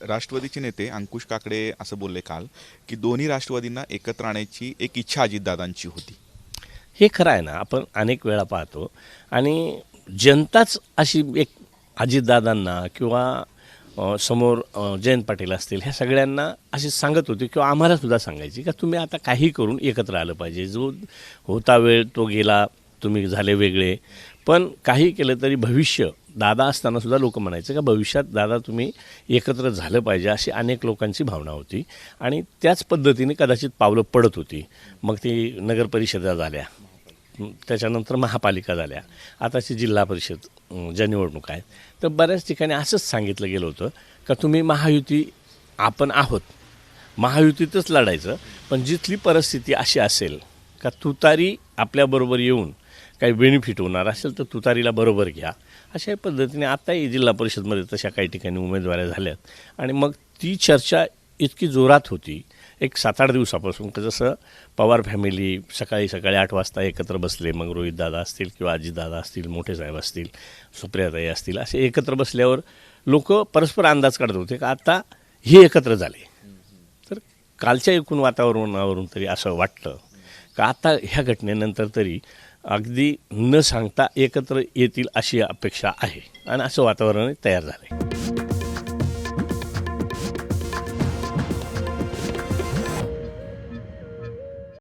राष्ट्रवादीचे नेते अंकुश काकडे असं बोलले काल की दोन्ही राष्ट्रवादींना एकत्र आणायची एक इच्छा अजितदादांची होती. हे खरं आहे ना, आपण अनेक वेळा पाहतो आणि जनताच अशी एक अजितदादांना किंवा समोर जयंत पाटील असतील ह्या सगळ्यांना अशी सांगत होती किंवा आम्हालासुद्धा सांगायची का तुम्ही आता काही करून एकत्र आलं पाहिजे. जो होता वेळ तो गेला, तुम्ही झाले वेगळे, पण काही केलं तरी भविष्य दादा असतानासुद्धा लोक म्हणायचे का भविष्यात दादा तुम्ही एकत्र झालं पाहिजे, अशी अनेक लोकांची भावना होती आणि त्याच पद्धतीने कदाचित पावलं पडत होती. मग ती नगरपरिषदा झाल्या, त्याच्यानंतर महापालिका झाल्या, आताची जिल्हा परिषद ज्या निवडणूक आहेत, तर बऱ्याच ठिकाणी असंच सांगितलं गेलं होतं का तुम्ही महायुती आपण आहोत, महायुतीतच लढायचं, पण जिथली परिस्थिती अशी असेल का तुतारी आपल्याबरोबर येऊन काही बेनिफिट होणार असेल तर तुतारीला बरोबर घ्या. अशा पद्धतीने आताही जिल्हा परिषदमध्ये तशा काही ठिकाणी उमेदवाऱ्या झाल्यात आणि मग ती चर्चा इतकी जोरात होती एक 7-8 दिवसापासून की जसं पवार फॅमिली सकाळी 8 वाजता एकत्र बसले, मग रोहितदादा असतील किंवा अजितदादा असतील, मोठे साहेब असतील, सुप्रियाताई असतील, असे एकत्र बसल्यावर लोक परस्पर अंदाज काढत होते का आता हे एकत्र झाले. तर कालच्या एकूण वातावरणावरून तरी असं वाटतं का आता ह्या घटनेनंतर तरी अगदी न सांगता एकत्र येतील अशी अपेक्षा आहे आणि असं वातावरण तयार झालं आहे.